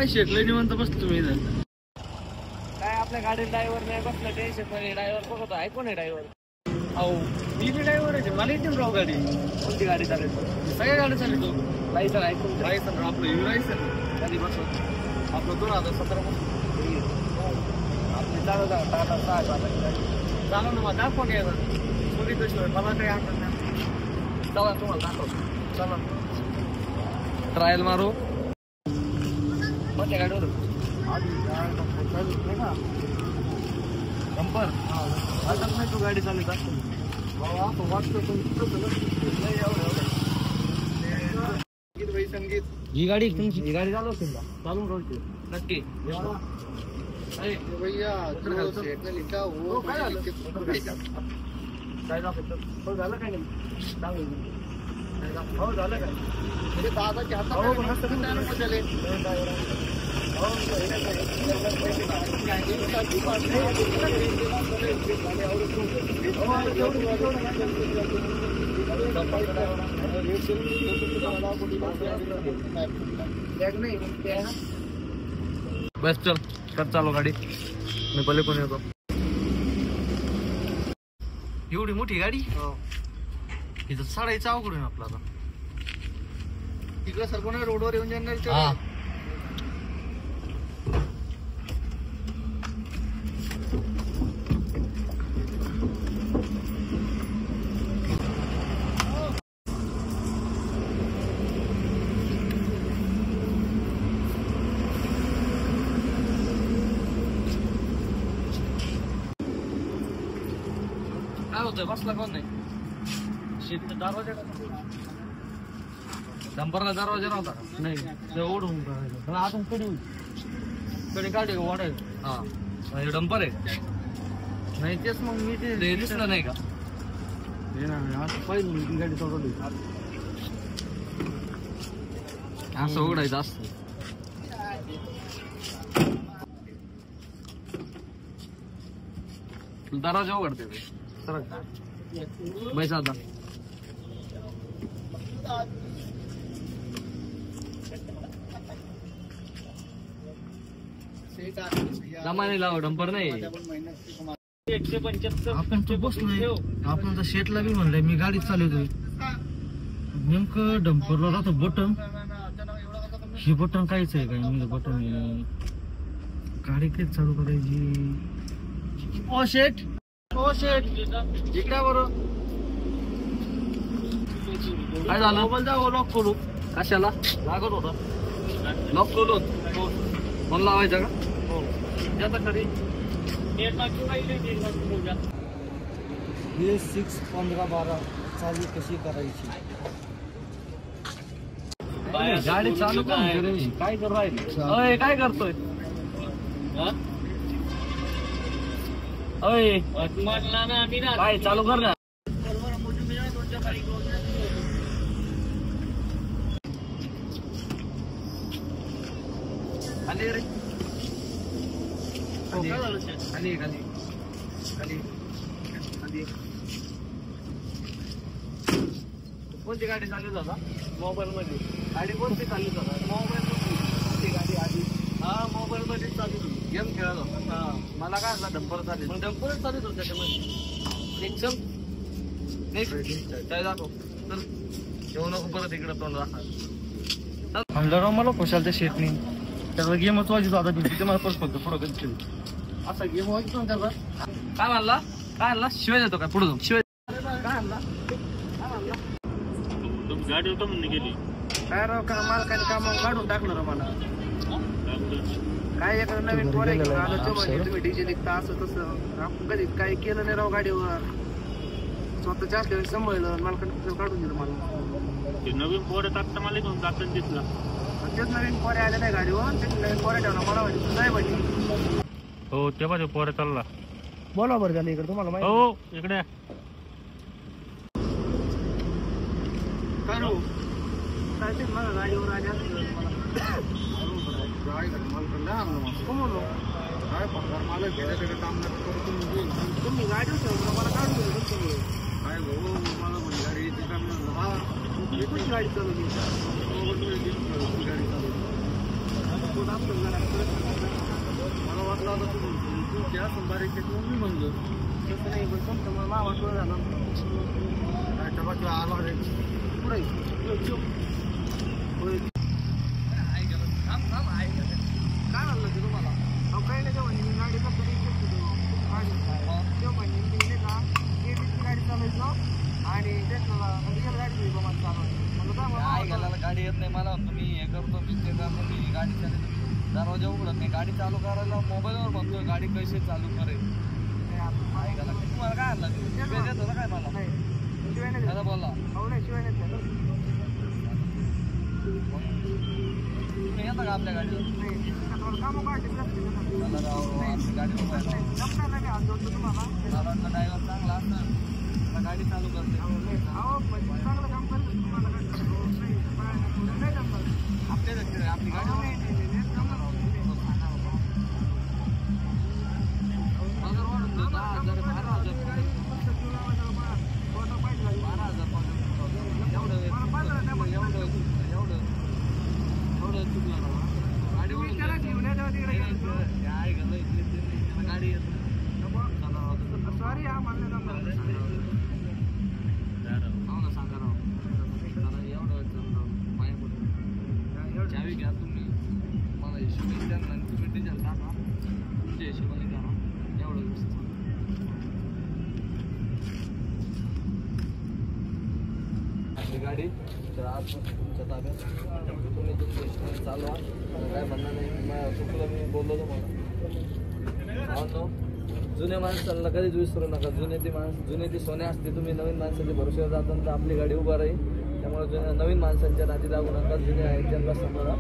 काय शेटलं निवंत बस तुम्ही इथं. काय आपल्या गाडीत ड्रायव्हर नाही बसला टेन्शन नाही. ड्रायव्हर बघतो आहे कोण आहे ड्रायव्हर. अहो मी बी ड्रायव्हर आहे मला येते राव गाडी. कोणती गाडी चालवतो. सगळ्या गाडी चालवतो. लायसन ऐकून लायसन आपलं यू लायसन कधी बसवतो आपलं 2017 आपली चालवता टाटा 6 चालव ना मग दाखवा घ्यायला मुली कशी मला काही आठवत नाही. चला तुम्हाला दाखवतो. चला ट्रायल मारू. कोणत्या गाडीवर डंपर आता नाही तू गाडी चालवत असतो. असं वाटतं संगीत ही गाडी तुमची. ही गाडी चालवते का चालून राहते नक्की. भैया लिखा वो काय झालं काय दाखवतो. हो झालं काय नाही हो झालं काय म्हणजे दादाच्या हातात चले बस चल कर चालू गाडी. मी पहिले कोण येतो. एवढी मोठी गाडी इथं चढायचं अवघड आहे आपला. आता तिकडे सर कोणा रोडवर येऊन जाणार. काय होतंय बसला कोण नाही. शेतीचा दरवाजा डंपरला दरवाजा नव्हता नाही ते ओढून करायचं आतून कडी कडी काढे ओढायचं. हा हे डंपर आहे नाही तेच मग मी ते दिसलं नाही का. पहिली मी गाडी सोडवली असं उघडायचं असतं. दरवाजा उघडते बैस आता. दमाने लाव डंपर नाही. 175 आपण तो बसलोय. आपण आता शेटला बी म्हणलंय मी गाडी चालवतोय. नेमकं डंपरला राहतो बटन. हे बटन कायच आहे काय मी बटन गाडी काही चालू करायची. ओ शेट इकडे बरं काय झालं. मोबाईल जाऊ लॉक करू. कशाला लागत होता लॉक करून फोन लावायचा का. त्याचा खरी 6-15-12 चालू कशी करायची. गाडी चालू करून काय करू राहिले. काय करतोय. काय चालू कर ना. खाली रे खाली खाली खाली खाली. कोणती गाडी चालू होता मोबाईल मध्ये. गाडी कोणती चालू होता मोबाईल मध्ये. गाडी आधी हा मोबाईल मध्ये चालू होती. गेम खेळत होता. हा मला काय असला डंपर चालेल मग डंपरच चालूच होत त्याच्यामध्ये. एकदम काय दाखव चल येऊ नको परत इकडे तोंड दाखवा. म्हणलं राव मला खुशाल त्या शेटनी त्याचा गेमच वाजतो. आता तिथे मला परत फक्त पुढं कधी खेळू असा गेम व्हायचं ना त्याचा. काय म्हणला काय आणला शिवाय देतो काय पुढे जाऊ शिवाय काय आणला गाडी होतं म्हणून गेली. काय राव का मालकाने काम काढून टाकलं राव मला. काय एक नवीन पोरे घेऊन आलो तो म्हणजे तुम्ही डीजे निघता असं तसं. आपण कधी काही केलं नाही राव गाडीवर. स्वतःच्या असल्यावर सांभाळलं मालकाने काढून दिलं मला. नवीन पोरे टाकता मला घेऊन जाताना दिसला. तेच नवीन पोरे आले नाही गाडीवर. ते नवीन पोरे ठेवला मला माहिती नाही पाहिजे. हो तेव्हा ते पोरे चालला. बोला बरं झालं इकडे तुम्हाला माहिती. हो इकडे काय रो काय ते मला गाडीवर आले असं मला काय पगार मला घेण्याचं काम तुम्ही गाडीवर ठेवलं मला काढून दिलं तुमच्यामुळे. काय भाऊ मला म्हणजे गाडी काम मी कुठली गाडी चालवली. गाडी चालवली. पोट आपलं मला वाटलं आता तू गॅस बारीक म्हणून मी म्हणलं तसं नाही पण तुमचं मला मावा टोळ झाला काय टबाकी आला रे पुढे काय म्हणलं ते तुम्हाला अहो काही नाही जेव्हा मी गाडी कसं तेव्हा मी नाही का एबीची गाडी चालवायचो आणि त्याला रिअल गाडी मला चालवायची काय घालायला गाडी येत नाही मला मी हे करतो मी ते करतो मी गाडी चालवतो दरवाजा उघडत नाही गाडी चालू करायला मोबाईलवर म्हणतोय गाडी कशी चालू करेल काय घाला तुम्हाला काय आणलं शिवाय देत होता काय मला नाही शिवाय नाही दादा बोलला हो नाही शिवाय नाही तुम्ही येता का आपल्या गाडीवर कामं काढली मला राव आपली गाडी तुम्हाला ड्रायव्हर चांगला असतं गाडी चालू करते चांगलं काम करतो आपल्या आपली गाडी सॉरी हा म्हणलं सांगा राव एवढं चावी घ्या तुम्ही मला हिशोबाने द्या ना तुम्ही डिझेल टाका तुमच्या हिशोबाने द्या ना एवढं आपली गाडी तर आज तुमच्या ताब्यात तुम्ही तुमच्या हिशोबाने चालवा काय म्हणणार नाही चुकलं मी बोललो तुम्हाला जुन्या माणसांना कधीच विसरू नका जुने ती सोने असते तुम्ही नवीन माणसाच्या भरोश्यावर जाताना तर आपली गाडी उभा राहील त्यामुळे नवीन माणसांच्या नादी लागू नका जुने आहेत त्यांना सांभाळा